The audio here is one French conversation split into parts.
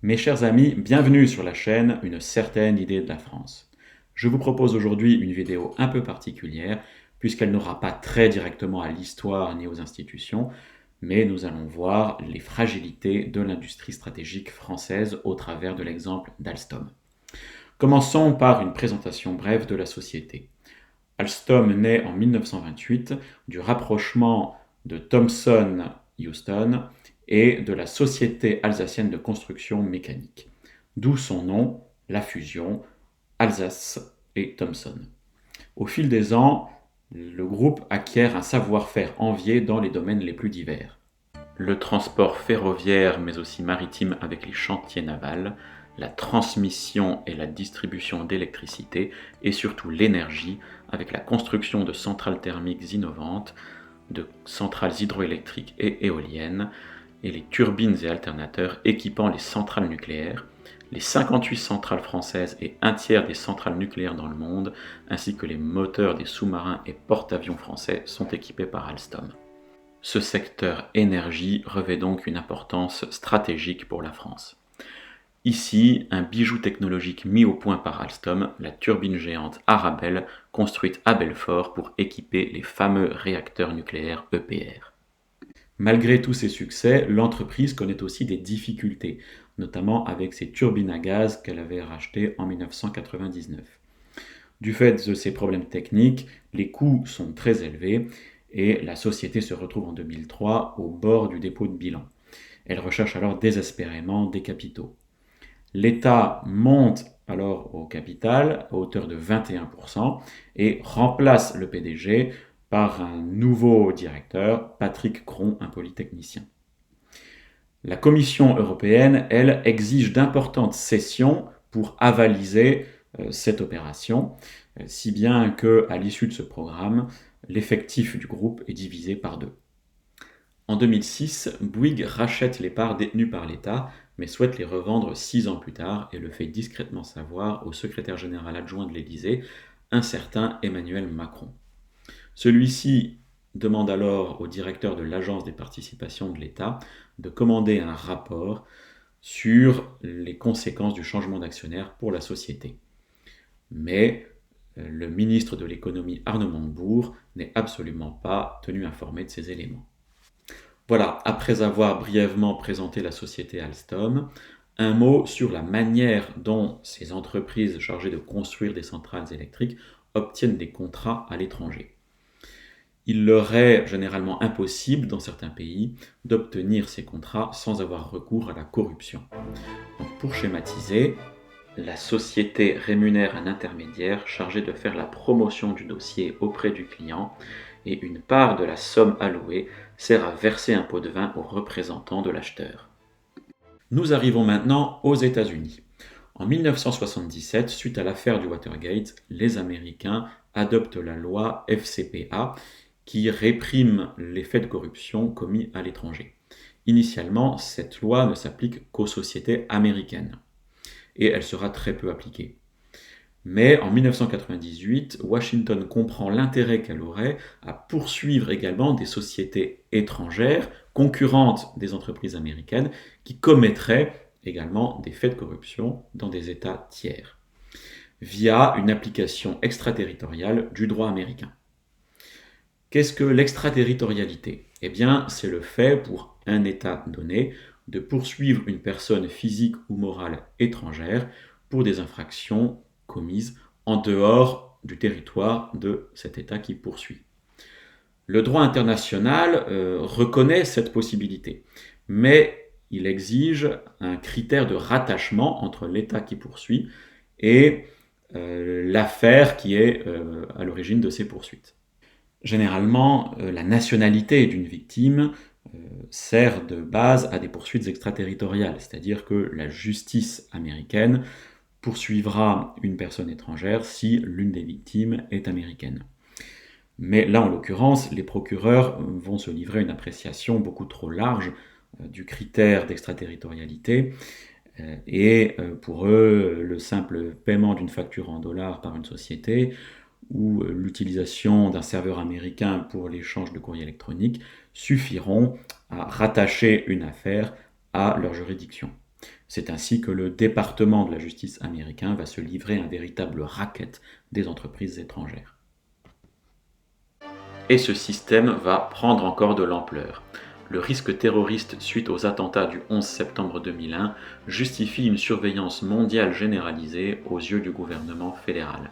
Mes chers amis, bienvenue sur la chaîne Une certaine idée de la France. Je vous propose aujourd'hui une vidéo un peu particulière puisqu'elle n'aura pas trait directement à l'histoire ni aux institutions, mais nous allons voir les fragilités de l'industrie stratégique française au travers de l'exemple d'Alstom. Commençons par une présentation brève de la société. Alstom naît en 1928 du rapprochement de Thomson Houston et de la Société alsacienne de construction mécanique. D'où son nom, la fusion Alsace et Thomson. Au fil des ans, le groupe acquiert un savoir-faire envié dans les domaines les plus divers. Le transport ferroviaire mais aussi maritime avec les chantiers navals, la transmission et la distribution d'électricité et surtout l'énergie avec la construction de centrales thermiques innovantes, de centrales hydroélectriques et éoliennes et les turbines et alternateurs équipant les centrales nucléaires, les 58 centrales françaises et un tiers des centrales nucléaires dans le monde, ainsi que les moteurs des sous-marins et porte-avions français sont équipés par Alstom. Ce secteur énergie revêt donc une importance stratégique pour la France. Ici, un bijou technologique mis au point par Alstom, la turbine géante Arabelle, construite à Belfort pour équiper les fameux réacteurs nucléaires EPR. Malgré tous ses succès, l'entreprise connaît aussi des difficultés, notamment avec ses turbines à gaz qu'elle avait rachetées en 1999. Du fait de ces problèmes techniques, les coûts sont très élevés et la société se retrouve en 2003 au bord du dépôt de bilan. Elle recherche alors désespérément des capitaux. L'État monte alors au capital à hauteur de 21% et remplace le PDG par un nouveau directeur, Patrick Cron, un polytechnicien. La Commission européenne, elle, exige d'importantes cessions pour avaliser cette opération, si bien qu'à l'issue de ce programme, l'effectif du groupe est divisé par deux. En 2006, Bouygues rachète les parts détenues par l'État, mais souhaite les revendre 6 ans plus tard et le fait discrètement savoir au secrétaire général adjoint de l'Élysée, un certain Emmanuel Macron. Celui-ci demande alors au directeur de l'Agence des participations de l'État de commander un rapport sur les conséquences du changement d'actionnaire pour la société. Mais le ministre de l'économie Arnaud Montebourg n'est absolument pas tenu informé de ces éléments. Voilà, après avoir brièvement présenté la société Alstom, un mot sur la manière dont ces entreprises chargées de construire des centrales électriques obtiennent des contrats à l'étranger. Il leur est généralement impossible, dans certains pays, d'obtenir ces contrats sans avoir recours à la corruption. Donc, pour schématiser, la société rémunère un intermédiaire chargé de faire la promotion du dossier auprès du client et une part de la somme allouée sert à verser un pot de vin aux représentants de l'acheteur. Nous arrivons maintenant aux États-Unis. En 1977, suite à l'affaire du Watergate, les Américains adoptent la loi FCPA qui réprime les faits de corruption commis à l'étranger. Initialement, cette loi ne s'applique qu'aux sociétés américaines et elle sera très peu appliquée. Mais en 1998, Washington comprend l'intérêt qu'elle aurait à poursuivre également des sociétés étrangères, concurrentes des entreprises américaines, qui commettraient également des faits de corruption dans des États tiers, via une application extraterritoriale du droit américain. Qu'est-ce que l'extraterritorialité ? Eh bien, c'est le fait pour un État donné de poursuivre une personne physique ou morale étrangère pour des infractions commises en dehors du territoire de cet État qui poursuit. Le droit international reconnaît cette possibilité, mais il exige un critère de rattachement entre l'État qui poursuit et l'affaire qui est à l'origine de ces poursuites. Généralement, la nationalité d'une victime sert de base à des poursuites extraterritoriales, c'est-à-dire que la justice américaine poursuivra une personne étrangère si l'une des victimes est américaine. Mais là, en l'occurrence, les procureurs vont se livrer à une appréciation beaucoup trop large du critère d'extraterritorialité, et pour eux, le simple paiement d'une facture en dollars par une société ou l'utilisation d'un serveur américain pour l'échange de courrier électronique suffiront à rattacher une affaire à leur juridiction. C'est ainsi que le département de la justice américain va se livrer à un véritable racket des entreprises étrangères. Et ce système va prendre encore de l'ampleur. Le risque terroriste suite aux attentats du 11 septembre 2001 justifie une surveillance mondiale généralisée aux yeux du gouvernement fédéral.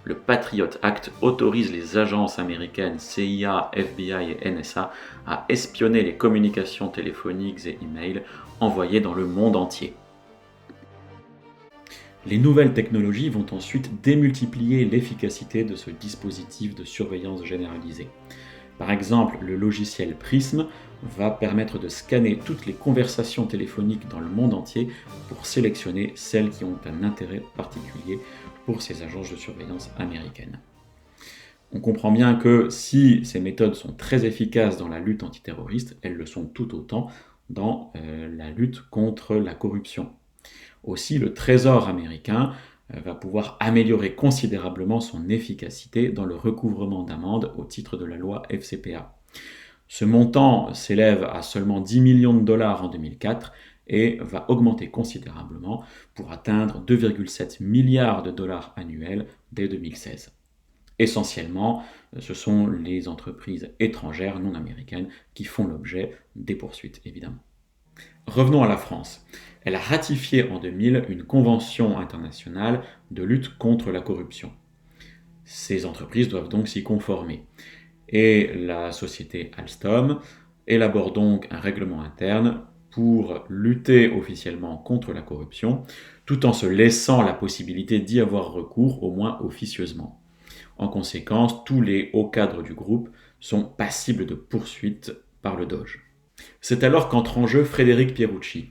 Le Patriot Act autorise les agences américaines CIA, FBI et NSA à espionner les communications téléphoniques et emails envoyées dans le monde entier. Les nouvelles technologies vont ensuite démultiplier l'efficacité de ce dispositif de surveillance généralisée. Par exemple, le logiciel Prism va permettre de scanner toutes les conversations téléphoniques dans le monde entier pour sélectionner celles qui ont un intérêt particulier pour ces agences de surveillance américaines. On comprend bien que si ces méthodes sont très efficaces dans la lutte antiterroriste, elles le sont tout autant dans la lutte contre la corruption. Aussi, le Trésor américain va pouvoir améliorer considérablement son efficacité dans le recouvrement d'amendes au titre de la loi FCPA. Ce montant s'élève à seulement 10 millions de dollars en 2004 et va augmenter considérablement pour atteindre 2,7 milliards de dollars annuels dès 2016. Essentiellement, ce sont les entreprises étrangères non américaines qui font l'objet des poursuites, évidemment. Revenons à la France. Elle a ratifié en 2000 une convention internationale de lutte contre la corruption. Ces entreprises doivent donc s'y conformer. Et la société Alstom élabore donc un règlement interne pour lutter officiellement contre la corruption, tout en se laissant la possibilité d'y avoir recours, au moins officieusement. En conséquence, tous les hauts cadres du groupe sont passibles de poursuites par le Doge. C'est alors qu'entre en jeu Frédéric Pierucci.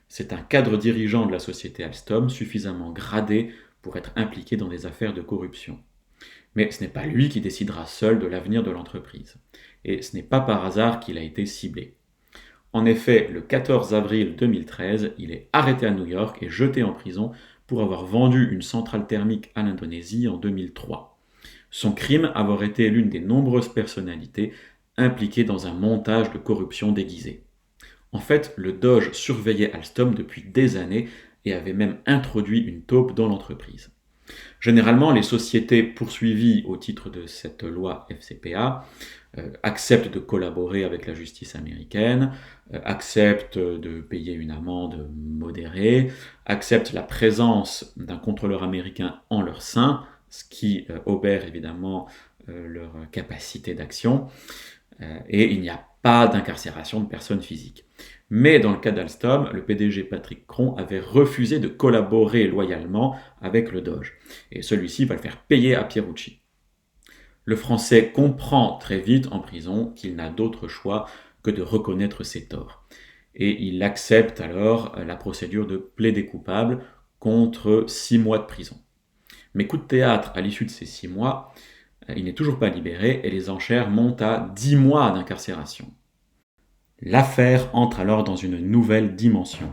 C'est un cadre dirigeant de la société Alstom suffisamment gradé pour être impliqué dans des affaires de corruption. Mais ce n'est pas lui qui décidera seul de l'avenir de l'entreprise. Et ce n'est pas par hasard qu'il a été ciblé. En effet, le 14 avril 2013, il est arrêté à New York et jeté en prison pour avoir vendu une centrale thermique à l'Indonésie en 2003. Son crime, avoir été l'une des nombreuses personnalités impliquées dans un montage de corruption déguisé. En fait, le Doge surveillait Alstom depuis des années et avait même introduit une taupe dans l'entreprise. Généralement, les sociétés poursuivies au titre de cette loi FCPA acceptent de collaborer avec la justice américaine, acceptent de payer une amende modérée, acceptent la présence d'un contrôleur américain en leur sein, ce qui obère évidemment leur capacité d'action, et il n'y a pas d'incarcération de personnes physiques. Mais dans le cas d'Alstom, le PDG Patrick Cron avait refusé de collaborer loyalement avec le Doge. Et celui-ci va le faire payer à Pierucci. Le Français comprend très vite en prison qu'il n'a d'autre choix que de reconnaître ses torts. Et il accepte alors la procédure de plaider coupable contre 6 mois de prison. Mais coup de théâtre, à l'issue de ces 6 mois, il n'est toujours pas libéré et les enchères montent à 10 mois d'incarcération. L'affaire entre alors dans une nouvelle dimension.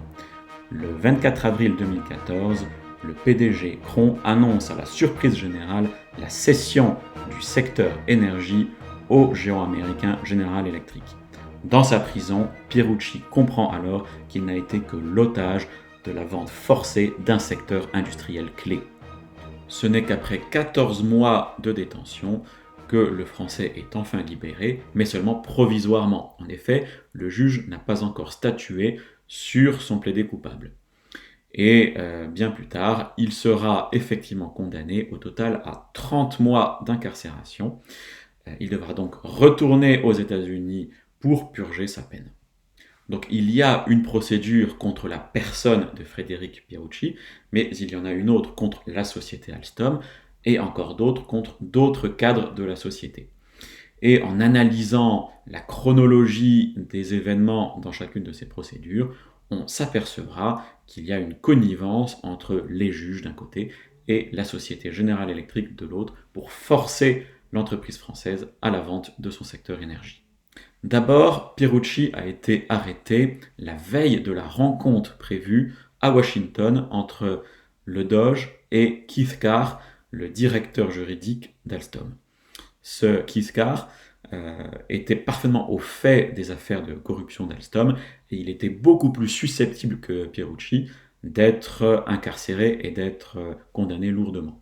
Le 24 avril 2014, le PDG Cron annonce à la surprise générale la cession du secteur énergie au géant américain General Electric. Dans sa prison, Pierucci comprend alors qu'il n'a été que l'otage de la vente forcée d'un secteur industriel clé. Ce n'est qu'après 14 mois de détention que le Français est enfin libéré, mais seulement provisoirement. En effet, le juge n'a pas encore statué sur son plaidé coupable. Et bien plus tard, il sera effectivement condamné au total à 30 mois d'incarcération. Il devra donc retourner aux États-Unis pour purger sa peine. Donc il y a une procédure contre la personne de Frédéric Pierucci, mais il y en a une autre contre la société Alstom, et encore d'autres contre d'autres cadres de la société. Et en analysant la chronologie des événements dans chacune de ces procédures, on s'apercevra qu'il y a une connivence entre les juges d'un côté et la société General Electric de l'autre pour forcer l'entreprise française à la vente de son secteur énergie. D'abord, Pierucci a été arrêté la veille de la rencontre prévue à Washington entre le Doge et Keith Carr, le directeur juridique d'Alstom. Ce Keith Carr était parfaitement au fait des affaires de corruption d'Alstom et il était beaucoup plus susceptible que Pierucci d'être incarcéré et d'être condamné lourdement.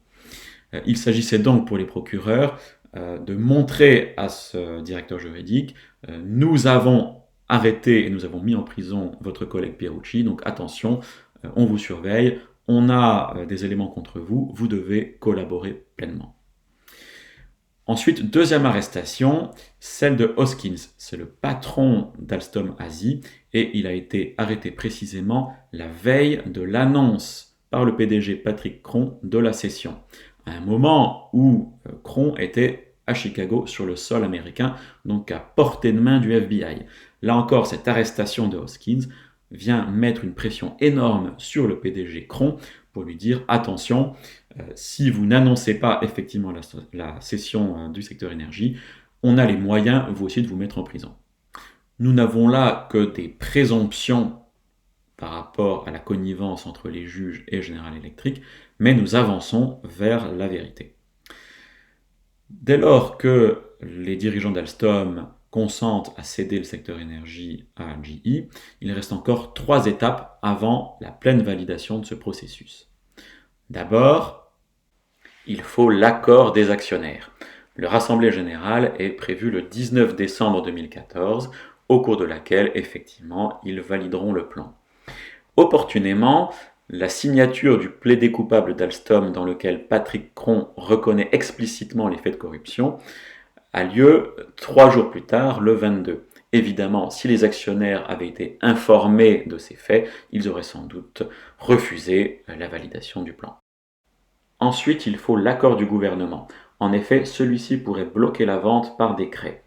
Il s'agissait donc pour les procureurs de montrer à ce directeur juridique nous avons arrêté et nous avons mis en prison votre collègue Pierucci, donc attention, on vous surveille, on a des éléments contre vous, vous devez collaborer pleinement. Ensuite, deuxième arrestation, celle de Hoskins. C'est le patron d'Alstom Asie et il a été arrêté précisément la veille de l'annonce par le PDG Patrick Cron de la cession, à un moment où Cron était à Chicago sur le sol américain, donc à portée de main du FBI. Là encore, cette arrestation de Hoskins vient mettre une pression énorme sur le PDG Cron pour lui dire attention, si vous n'annoncez pas effectivement la cession du secteur énergie, on a les moyens, vous aussi, de vous mettre en prison. Nous n'avons là que des présomptions par rapport à la connivence entre les juges et General Electric, mais nous avançons vers la vérité. Dès lors que les dirigeants d'Alstom consentent à céder le secteur énergie à GE, il reste encore 3 étapes avant la pleine validation de ce processus. D'abord, il faut l'accord des actionnaires. Leur assemblée générale est prévue le 19 décembre 2014, au cours de laquelle, effectivement, ils valideront le plan. Opportunément, la signature du plaidé coupable d'Alstom, dans lequel Patrick Cron reconnaît explicitement les faits de corruption, a lieu 3 jours plus tard, le 22. Évidemment, si les actionnaires avaient été informés de ces faits, ils auraient sans doute refusé la validation du plan. Ensuite, il faut l'accord du gouvernement. En effet, celui-ci pourrait bloquer la vente par décret.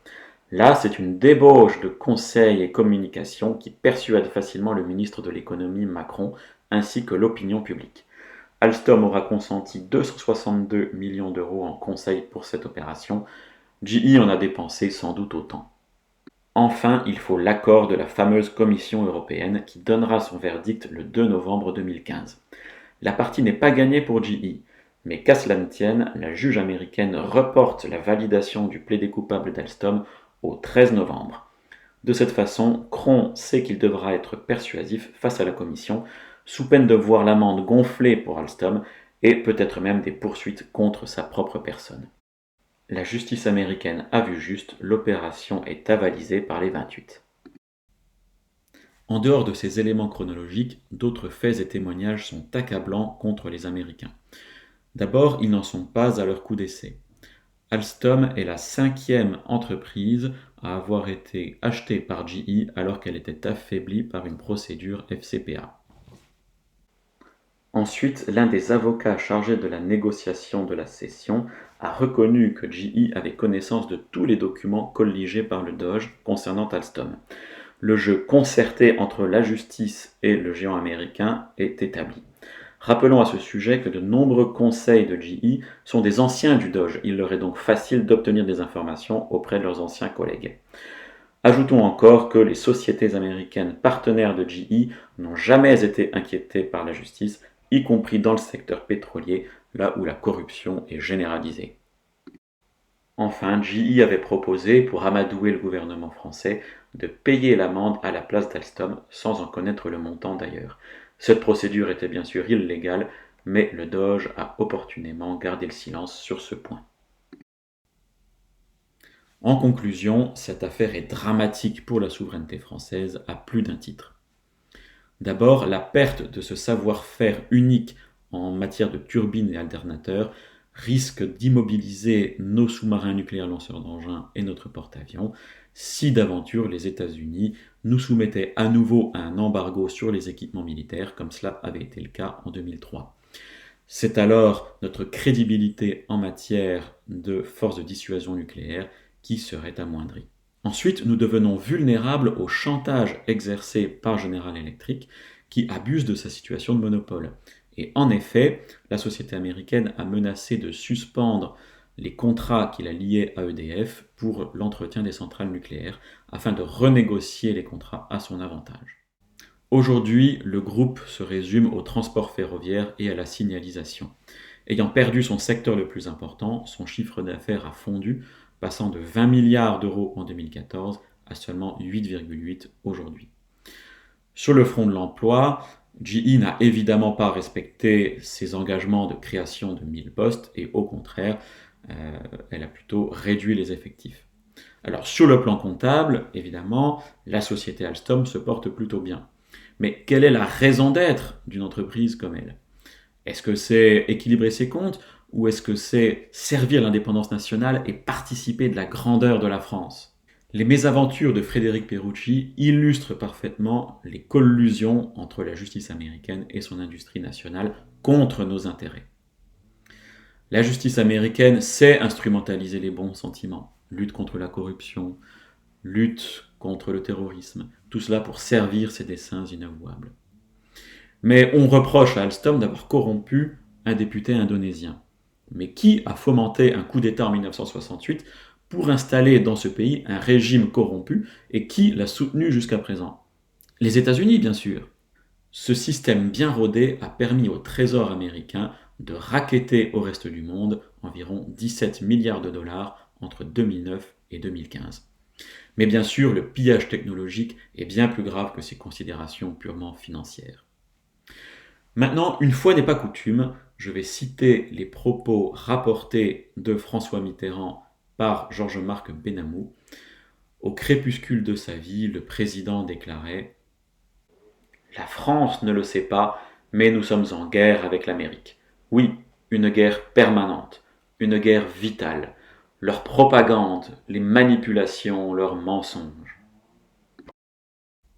Là, c'est une débauche de conseils et communications qui persuade facilement le ministre de l'économie Macron ainsi que l'opinion publique. Alstom aura consenti 262 millions d'euros en conseils pour cette opération. GE en a dépensé sans doute autant. Enfin, il faut l'accord de la fameuse Commission européenne qui donnera son verdict le 2 novembre 2015. La partie n'est pas gagnée pour GE, mais qu'à cela ne tienne, la juge américaine reporte la validation du plaidé coupable d'Alstom au 13 novembre. De cette façon, Cron sait qu'il devra être persuasif face à la Commission, sous peine de voir l'amende gonflée pour Alstom et peut-être même des poursuites contre sa propre personne. La justice américaine a vu juste, l'opération est avalisée par les 28. En dehors de ces éléments chronologiques, d'autres faits et témoignages sont accablants contre les Américains. D'abord, ils n'en sont pas à leur coup d'essai. Alstom est la 5e entreprise à avoir été achetée par GE alors qu'elle était affaiblie par une procédure FCPA. Ensuite, l'un des avocats chargés de la négociation de la cession a reconnu que GE avait connaissance de tous les documents colligés par le Doge concernant Alstom. Le jeu concerté entre la justice et le géant américain est établi. Rappelons à ce sujet que de nombreux conseils de GE sont des anciens du Doge. Il leur est donc facile d'obtenir des informations auprès de leurs anciens collègues. Ajoutons encore que les sociétés américaines partenaires de GE n'ont jamais été inquiétées par la justice, y compris dans le secteur pétrolier, là où la corruption est généralisée. Enfin, GE avait proposé, pour amadouer le gouvernement français, de payer l'amende à la place d'Alstom, sans en connaître le montant d'ailleurs. Cette procédure était bien sûr illégale, mais le Doge a opportunément gardé le silence sur ce point. En conclusion, cette affaire est dramatique pour la souveraineté française à plus d'un titre. D'abord, la perte de ce savoir-faire unique en matière de turbines et alternateurs risque d'immobiliser nos sous-marins nucléaires lanceurs d'engins et notre porte-avions si d'aventure les États-Unis nous soumettaient à nouveau à un embargo sur les équipements militaires comme cela avait été le cas en 2003. C'est alors notre crédibilité en matière de force de dissuasion nucléaire qui serait amoindrie. Ensuite, nous devenons vulnérables au chantage exercé par General Electric qui abuse de sa situation de monopole. Et en effet, la société américaine a menacé de suspendre les contrats qu'il a liés à EDF pour l'entretien des centrales nucléaires afin de renégocier les contrats à son avantage. Aujourd'hui, le groupe se résume au transport ferroviaire et à la signalisation. Ayant perdu son secteur le plus important, son chiffre d'affaires a fondu, passant de 20 milliards d'euros en 2014 à seulement 8,8 aujourd'hui. Sur le front de l'emploi, GE n'a évidemment pas respecté ses engagements de création de 1000 postes et au contraire, elle a plutôt réduit les effectifs. Alors sur le plan comptable, évidemment, la société Alstom se porte plutôt bien. Mais quelle est la raison d'être d'une entreprise comme elle? Est-ce que c'est équilibrer ses comptes ou est-ce que c'est servir l'indépendance nationale et participer de la grandeur de la France? Les mésaventures de Frédéric Pierucci illustrent parfaitement les collusions entre la justice américaine et son industrie nationale contre nos intérêts. La justice américaine sait instrumentaliser les bons sentiments, lutte contre la corruption, lutte contre le terrorisme, tout cela pour servir ses desseins inavouables. Mais on reproche à Alstom d'avoir corrompu un député indonésien. Mais qui a fomenté un coup d'État en 1968 pour installer dans ce pays un régime corrompu et qui l'a soutenu jusqu'à présent? Les États-Unis, bien sûr. Ce système bien rodé a permis au Trésor américain de racketter au reste du monde environ 17 milliards de dollars entre 2009 et 2015. Mais bien sûr, le pillage technologique est bien plus grave que ces considérations purement financières. Maintenant, une fois n'est pas coutume, je vais citer les propos rapportés de François Mitterrand par Georges-Marc Benamou. Au crépuscule de sa vie, le président déclarait « La France ne le sait pas, mais nous sommes en guerre avec l'Amérique. Oui, une guerre permanente, une guerre vitale. Leur propagande, les manipulations, leurs mensonges. »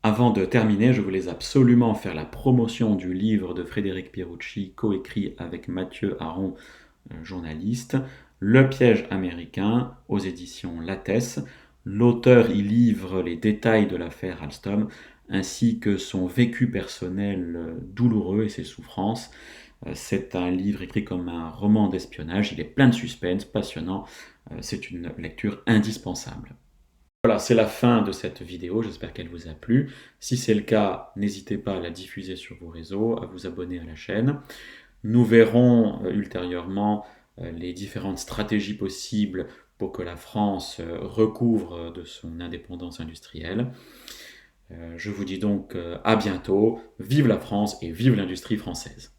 Avant de terminer, je voulais absolument faire la promotion du livre de Frédéric Pierucci, coécrit avec Mathieu Aron, journaliste, Le piège américain, aux éditions Lattès. L'auteur y livre les détails de l'affaire Alstom, ainsi que son vécu personnel douloureux et ses souffrances. C'est un livre écrit comme un roman d'espionnage, il est plein de suspense, passionnant, c'est une lecture indispensable. Voilà, c'est la fin de cette vidéo, j'espère qu'elle vous a plu. Si c'est le cas, n'hésitez pas à la diffuser sur vos réseaux, à vous abonner à la chaîne. Nous verrons ultérieurement les différentes stratégies possibles pour que la France recouvre de son indépendance industrielle. Je vous dis donc à bientôt, vive la France et vive l'industrie française.